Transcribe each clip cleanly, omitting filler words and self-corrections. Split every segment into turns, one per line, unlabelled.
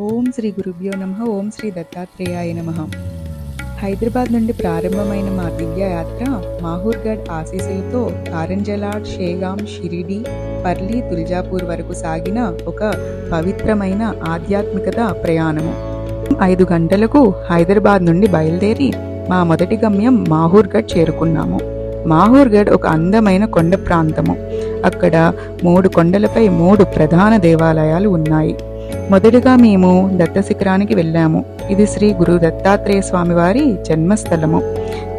ఓం శ్రీ గురుభ్యో నమః. ఓం శ్రీ దత్తాత్రేయాయ నమః. హైదరాబాద్ నుండి ప్రారంభమైన మా దివ్య యాత్ర మాహూర్గఢ్ ఆశీస్సులతో కారంజలాడ్, షేగాం, షిరిడి, పర్లి, తుల్జాపూర్ వరకు సాగిన ఒక పవిత్రమైన ఆధ్యాత్మికత ప్రయాణము. 5 గంటలకు హైదరాబాద్ నుండి బయలుదేరి మా మొదటి గమ్యం మాహూర్గఢ్ చేరుకున్నాము. మాహూర్గఢ్ ఒక అందమైన కొండ ప్రాంతము. అక్కడ 3 కొండలపై 3 ప్రధాన దేవాలయాలు ఉన్నాయి. మొదటిగా మేము దత్త శిఖరానికి వెళ్ళాము. ఇది శ్రీ గురు దత్తాత్రేయ స్వామి వారి జన్మస్థలము.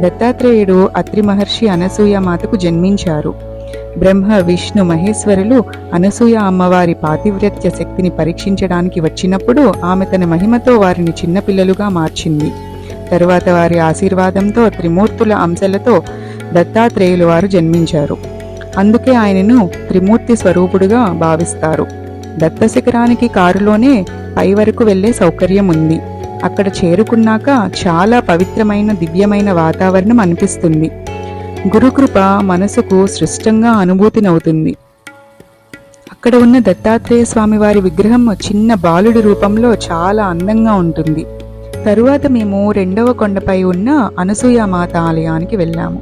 దత్తాత్రేయుడు అత్రి మహర్షి అనసూయ మాతకు జన్మించారు. బ్రహ్మ, విష్ణు, మహేశ్వరులు అనసూయ అమ్మవారి పాతివ్రత్య శక్తిని పరీక్షించడానికి వచ్చినప్పుడు ఆమె తన మహిమతో వారిని చిన్నపిల్లలుగా మార్చింది. తరువాత వారి ఆశీర్వాదంతో త్రిమూర్తుల అంశలతో దత్తాత్రేయులు వారు జన్మించారు. అందుకే ఆయనను త్రిమూర్తి స్వరూపుడుగా భావిస్తారు. దత్త శిఖరానికి కారులోనే పై వరకు వెళ్లే సౌకర్యం ఉంది. అక్కడ చేరుకున్నాక చాలా పవిత్రమైన దివ్యమైన వాతావరణం అనిపిస్తుంది. గురుకృప మనసుకు సృష్టంగా అనుభూతినవుతుంది. అక్కడ ఉన్న దత్తాత్రేయ స్వామి వారి విగ్రహం చిన్న బాలుడి రూపంలో చాలా అందంగా ఉంటుంది. తరువాత మేము 2వ కొండపై ఉన్న అనసూయమాత ఆలయానికి వెళ్ళాము.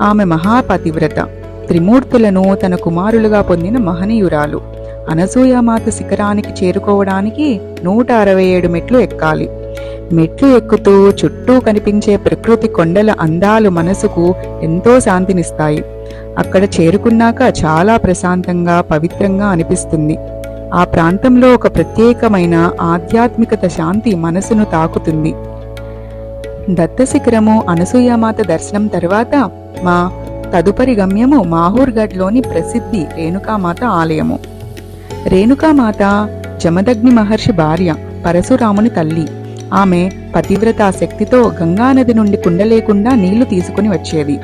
ఆమె మహాపతివ్రత, త్రిమూర్తులను తన కుమారులుగా పొందిన మహనీయురాలు. అనసూయమాత శిఖరానికి చేరుకోవడానికి 167 మెట్లు ఎక్కాలి. మెట్లు ఎక్కుతూ చుట్టూ కనిపించే ప్రకృతి కొండల అందాలు మనసుకు ఎంతో శాంతినిస్తాయి. అక్కడ చేరుకున్నాక చాలా ప్రశాంతంగా, పవిత్రంగా అనిపిస్తుంది. ఆ ప్రాంతంలో ఒక ప్రత్యేకమైన ఆధ్యాత్మికత శాంతి మనసును తాకుతుంది. దత్త శిఖరము, అనసూయమాత దర్శనం తర్వాత మా తదుపరి గమ్యము మాహూర్గఢ్లోని ప్రసిద్ధి రేణుకామాత ఆలయము. రేణుకామాత జమదగ్ని మహర్షి భార్య, పరశురాముని తల్లి. ఆమె పతివ్రతా శక్తితో గంగానది నుండి కుండ లేకుండా నీళ్లు తీసుకుని వచ్చేది.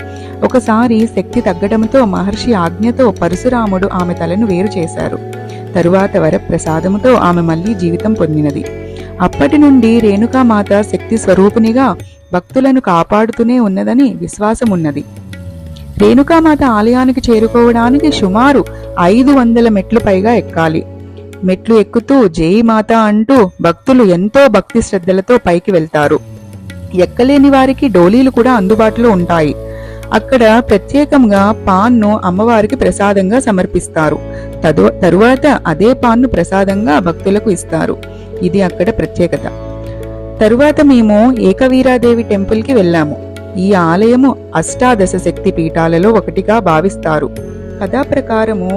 ఒకసారి శక్తి తగ్గడంతో మహర్షి ఆజ్ఞతో పరశురాముడు ఆమె తలను వేరు చేశారు. తరువాత వరప్రసాదముతో ఆమె మళ్లీ జీవితం పొందినది. అప్పటి నుండి రేణుకామాత శక్తి స్వరూపిణిగా భక్తులను కాపాడుతూనే ఉన్నదని విశ్వాసమున్నది. రేణుకామాత ఆలయానికి చేరుకోవడానికి సుమారు 500 మెట్లు పైగా ఎక్కాలి. మెట్లు ఎక్కుతూ జై మాత అంటూ భక్తులు ఎంతో భక్తి శ్రద్ధలతో పైకి వెళ్తారు. ఎక్కలేని వారికి డోలీలు కూడా అందుబాటులో ఉంటాయి. అక్కడ ప్రత్యేకంగా పాన్ను అమ్మవారికి ప్రసాదంగా సమర్పిస్తారు. తరువాత అదే పాన్ను ప్రసాదంగా భక్తులకు ఇస్తారు. ఇది అక్కడ ప్రత్యేకత. తరువాత మేము ఏకవీరాదేవి టెంపుల్కి వెళ్ళాము. ఈ ఆలయము అష్టాదశ శక్తి పీఠాలలో ఒకటిగా భావిస్తారు. కథా ప్రకారము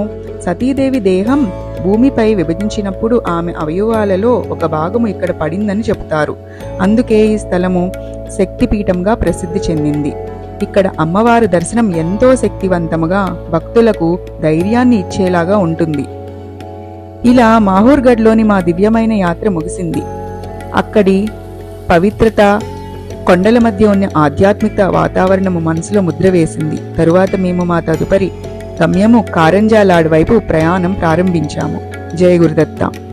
సతీదేవి దేహం భూమిపై విభజించినప్పుడు ఆమె అవయవాలలో ఒక భాగము ఇక్కడ పడిందని చెబుతారు. అందుకే ఈ స్థలము శక్తిపీఠంగా ప్రసిద్ధి చెందింది. ఇక్కడ అమ్మవారి దర్శనం ఎంతో శక్తివంతముగా భక్తులకు ధైర్యాన్ని ఇచ్చేలాగా ఉంటుంది. ఇలా మాహూర్గఢ్లోని మా దివ్యమైన యాత్ర ముగిసింది. అక్కడి పవిత్రత, కొండల మధ్య ఉన్న ఆధ్యాత్మిక వాతావరణము మనసులో ముద్ర వేసింది. తరువాత మేము మా తదుపరి గమ్యము కారంజలాడ్ వైపు ప్రయాణం ప్రారంభించాము. జయ గురుదత్త.